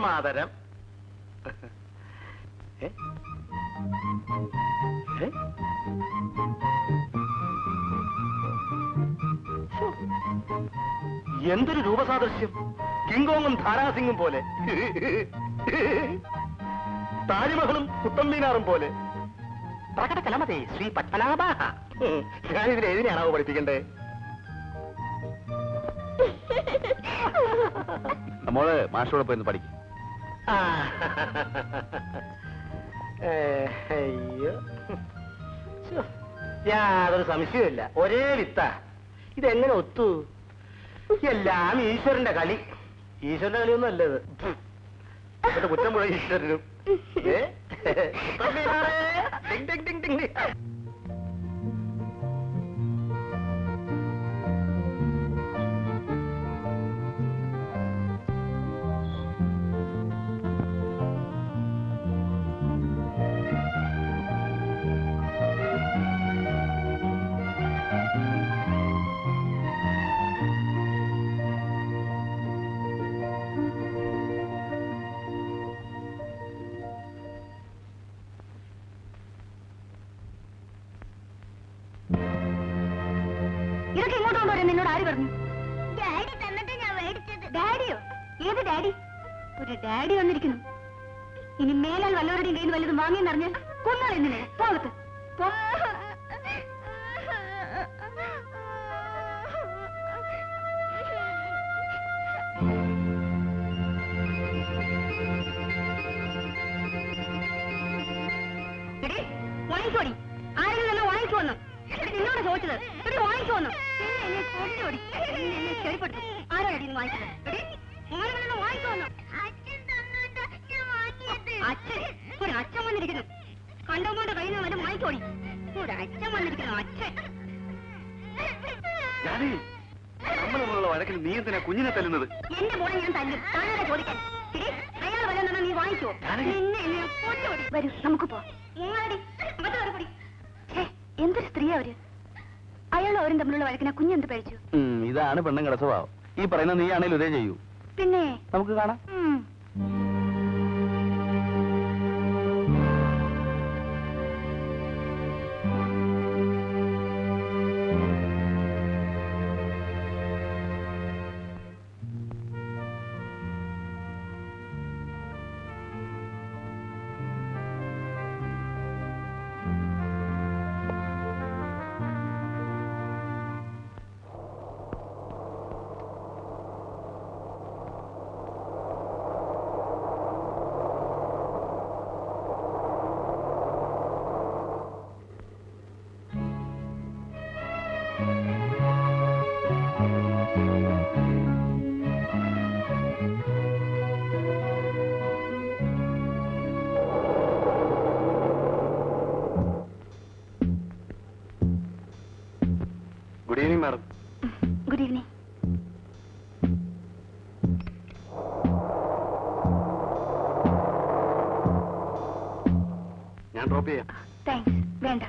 മാതരം. എന്തൊരു രൂപസാദൃശ്യം! കിങ്കോങ്ങും ധാരാസിംഗും പോലെ, താജ്മഹലും കുത്തമ്പീനാറും പോലെ. പ്രകടകലമതേ ശ്രീ പത്മനാഭ. ഞാനിതിൽ ഏതിനാണാവോ പഠിപ്പിക്കണ്ടേ? മോള് മാഷോടെ പോയി പഠിക്കും. അയ്യോ, യാതൊരു സംശയമില്ല, ഒരേ വിത്ത. ഇതെങ്ങനെ ഒത്തു? എല്ലാം ഈശ്വരന്റെ കളി. ഈശ്വരന്റെ കളിയൊന്നും അല്ലത്. എന്നിട്ട് കുറ്റം പോയ ഈശ്വരനും. ഇതൊക്കെ ഇങ്ങോട്ട് കൊണ്ടുവരാൻ നിന്നോട് ആര് പറഞ്ഞു? ഡാഡി തന്നിട്ട് ഞാൻ മേടിച്ചത്. ഡാഡിയോ? ഏത് ഡാഡി? ഒരു ഡാഡി വന്നിരിക്കുന്നു. ഇനി മേലാൽ വല്ലവരുടെയും കയ്യിൽ നിന്ന് വല്ലതും വാങ്ങിയെന്നറിഞ്ഞാൽ കൊന്നാൾ എന്തിനെ? പോകത്ത് പോ. വാങ്ങിക്കോടി. ആരെങ്കിലും തന്നെ വാങ്ങിച്ചു വന്നു. നിന്നോട് ചോദിച്ചത് ഇവിടെ വാങ്ങിച്ചു വന്നു. ചെടിപ്പെട്ടു. ആരാടി വാങ്ങിച്ചത്? വാങ്ങിച്ചു വന്നു. അച്ഛൻ ഒരു അച്ഛൻ വന്നിരിക്കുന്നു. കണ്ടോമോന്റെ കയ്യിൽ നിന്ന് വല്ല വാങ്ങിക്കോടി. ഒരു അച്ഛൻ വന്നിരിക്കുന്നു. അച്ഛൻ നമ്മളുള്ള വഴക്കിൽ നീ എന്തിനാ കുഞ്ഞിനെ തല്ലുന്നത്? എന്റെ മോളെ ഞാൻ തല്ലും. താനാരെ ചോദിക്കാൻ? അയാൾ വല്ലെന്നാ നീ വാങ്ങിച്ചോ? വരൂ, നമുക്ക് പോ. എന്തൊരു സ്ത്രീ അവര്! അയാളും അവരും തമ്മിലുള്ള വഴക്കിനെ കുഞ്ഞെന്ത് പഴിച്ചു? ഇതാണ് പെണ്ണുങ്ങളുടെ സ്വഭാവം. ഈ പറയുന്ന നീ ആണേലും ഇതേ ചെയ്യൂ. പിന്നെ നമുക്ക് കാണാം. Good evening madam. Good evening. ഞാൻ ഡ്രോപ്പ് ചെയ്യാം. താങ്ക്സ്. വേണ്ട.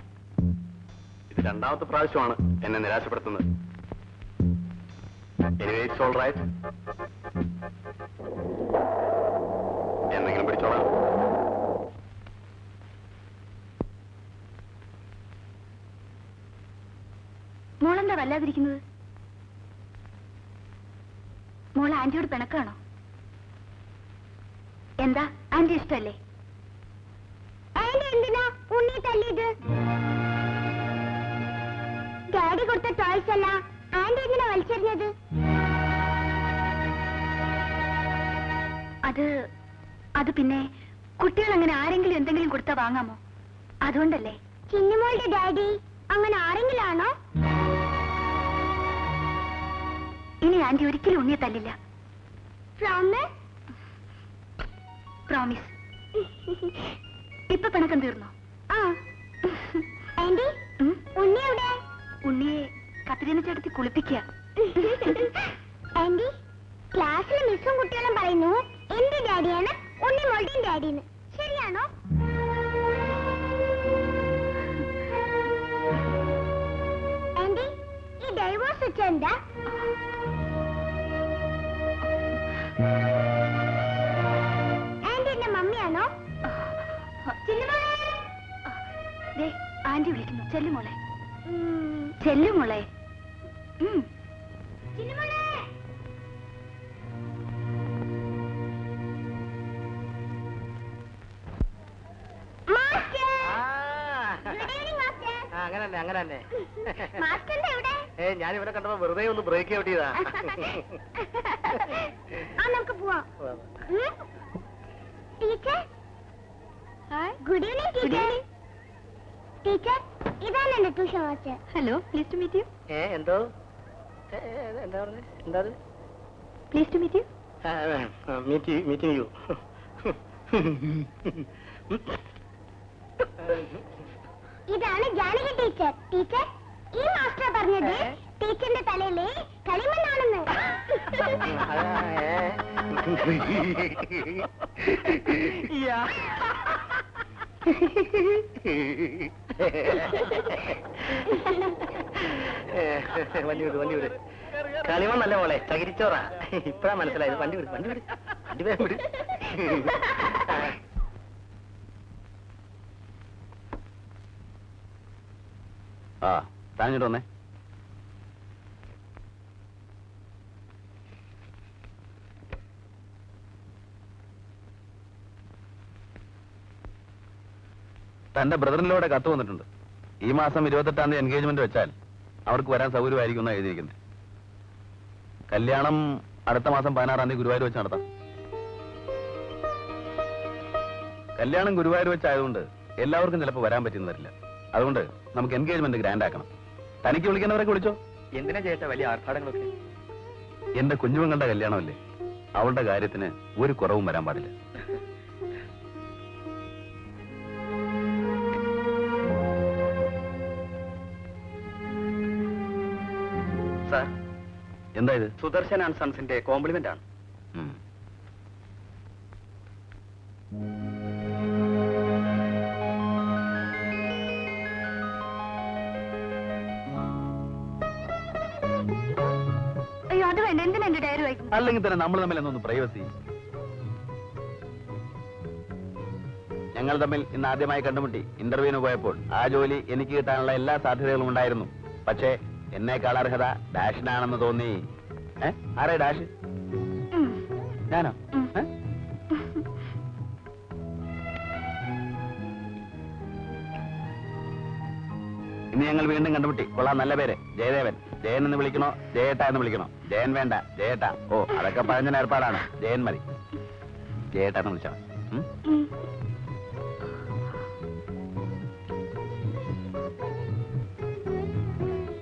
ഇത് രണ്ടാമത്തെ പ്രാവശ്യമാണ് എന്നെ നിരാശപ്പെടുത്തുന്നത്. Anyway it's all right. എന്തെങ്കിലും പിടിച്ചോളാം. മോളെന്താ വല്ലാതിരിക്കുന്നത്? മോൾ ആന്റിയോട് പിണക്കാണോ? എന്താ ആന്റി ഇഷ്ടല്ലേ? എന്തിനാ ഉണ്ണി തല്ലിയത്? ഡാഡി കൊടുത്ത ടോയ്സ് അല്ല ആന്റി എന്തിനാ വലിച്ചെറിഞ്ഞത്? അത് പിന്നെ കുട്ടികൾ അങ്ങനെ ആരെങ്കിലും എന്തെങ്കിലും കൊടുത്താ വാങ്ങാമോ? അതുകൊണ്ടല്ലേ. ചിന്നുമോളുടെ ഡാഡി അങ്ങനെ ആരെങ്കിലും ആണോ? ഇനി ആന്റി ഒരിക്കലും ഉണ്ണിയെ തല്ലില്ല. പ്രോമിസ്. ഇപ്പൊ പിണക്കം തീർന്നോ? ആന്റി ഉണ്ണി എവിടെ? ഉണ്ണിയെ കത്രീന ചേട്ടത്തി കുളിപ്പിക്കുക. ആന്റി ക്ലാസ്സിലെ മിസ്സും കുട്ടികളും പറയുന്നു എന്റെ ഡാഡിയാണ് ഉണ്ണി മോളുടെയും ഡാഡിന്ന്. ശരിയാണോ? ആന്റി ഈ ഡൈവോഴ്സ് വെച്ചെന്താ? ആന്റി വിളിക്കുന്നു. ചെല്ലുമോളെ, ചെല്ലുമോളെ. അങ്ങനെ തന്നെ അങ്ങനെ തന്നെ. ഞാൻ ഇവിടെ കണ്ടപ്പോ വെറുതെ ഒന്ന് ബ്രേക്ക് ഔട്ട് ചെയ്താ. നമുക്ക് പോവാം. Teacher, good evening teacher. Teacher, ഇതാണ് എന്റെ tuition master. Hello, please to meet you. എന്തോ എന്താ പറഞ്ഞേ? എന്താ please to meet you. Meeting you. ഇതാണ് ജാനകി ടീച്ചർ. ടീച്ചർ, ഈ മാസ്റ്റർ പറഞ്ഞത് ടീച്ചറിന്റെ തലയില് കളിമണ്ണാണെന്ന്. വണ്ടി വിട്. കളിമണ്ണല്ല മോളെ, ചകിരിച്ചോറാ. ഇപ്പഴാ മനസ്സിലായത്. വണ്ടി വിട് വണ്ടി വേഗം വിട്. ആ, താങ്ങിട്ട് വന്നേ. തന്റെ ബ്രദറിലൂടെ കത്ത് വന്നിട്ടുണ്ട്. ഈ മാസം 28-ാം തീയതി എൻഗേജ്മെന്റ് വെച്ചാൽ അവർക്ക് വരാൻ സൗകര്യമായിരിക്കും എന്നാണ് എഴുതിയിരിക്കുന്നത്. കല്യാണം അടുത്ത മാസം 16-ാം തീയതി ഗുരുവായൂർ വെച്ച് നടത്താം. കല്യാണം ഗുരുവായൂർ വെച്ചായതുകൊണ്ട് എല്ലാവർക്കും ചിലപ്പോൾ വരാൻ പറ്റുന്ന വരില്ല. അതുകൊണ്ട് നമുക്ക് എൻഗേജ്മെന്റ് ഗ്രാൻഡ് ആക്കണം. തനിക്ക് വിളിക്കുന്നവരൊക്കെ വിളിച്ചോ. എന്തിനാ ചേട്ടാ വലിയ ആർഭാടങ്ങളൊക്കെ? എന്റെ കുഞ്ഞുമങ്ങളുടെ കല്യാണമല്ലേ, അവളുടെ കാര്യത്തിന് ഒരു കുറവും വരാൻ പാടില്ല. സാർ, എന്താ ഇത്? സുദർശൻ ആൻഡ് സൺസിന്റെ കോംപ്ലിമെന്റ് ആണ്. അയ്യോ, അത് വേണ്ട. എന്തിനാ എന്റെ ഡയറി വായിക്കും? അല്ലെങ്കിൽ തന്നെ നമ്മൾ തമ്മിൽ എന്നൊന്ന് പ്രൈവസി. ഞങ്ങൾ തമ്മിൽ ഇന്ന് ആദ്യമായി കണ്ടുമുട്ടി ഇന്റർവ്യൂവിന് പോയപ്പോൾ ആ ജോലി എനിക്ക് കിട്ടാനുള്ള എല്ലാ സാധ്യതകളും ഉണ്ടായിരുന്നു. പക്ഷേ എന്നേക്കാൾ അർഹത ഡാഷിനാണെന്ന് തോന്നി. ആരേ ഡാഷ്? ഞാനോ? ഇന്ന് ഞങ്ങൾ വീണ്ടും കണ്ടുമുട്ടി. കൊള്ളാം, നല്ല പേര്. ജയദേവൻ. ജയൻ എന്ന് വിളിക്കണോ ജയേട്ട എന്ന് വിളിക്കണോ? ജയൻ വേണ്ട, ജയേട്ട. ഓ, അതൊക്കെ പറഞ്ഞ ഏർപ്പാടാണ്. ജയൻ മതി. ജയേട്ട എന്ന് വിളിച്ചാൽ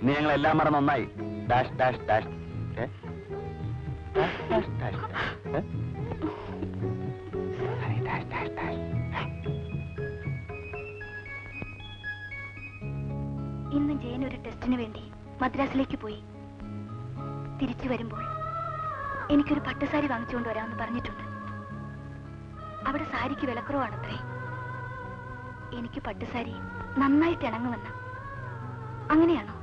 ഇനി ഞങ്ങൾ എല്ലാം മറന്ന് ഒന്നായി. Dash dash dash. ഇന്ന് ജയൻ ഒരു ടെസ്റ്റിന് വേണ്ടി മദ്രാസിലേക്ക് പോയി. തിരിച്ചു വരുമ്പോൾ എനിക്കൊരു പട്ടുസാരി വാങ്ങിച്ചുകൊണ്ട് വരാമെന്ന് പറഞ്ഞിട്ടുണ്ട്. അവിടെ സാരിക്ക് വിലക്കുറവാണത്രേ. എനിക്ക് പട്ടുസാരി നന്നായിട്ട് ഇണങ്ങുമെന്ന്. അങ്ങനെയാണോ?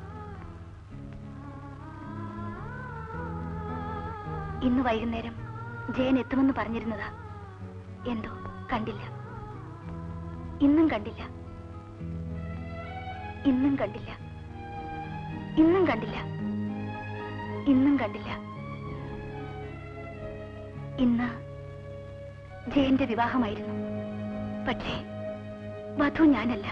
ഇന്ന് വൈകുന്നേരം ജയൻ എത്തുമെന്ന് പറഞ്ഞിരുന്നതാ. എന്തോ കണ്ടില്ല. ഇന്നും കണ്ടില്ല. ഇന്നും കണ്ടില്ല. ഇന്നും കണ്ടില്ല. ഇന്നും കണ്ടില്ല. ഇന്ന് ജയന്റെ വിവാഹമായിരുന്നു. പക്ഷേ വധു ഞാനല്ല.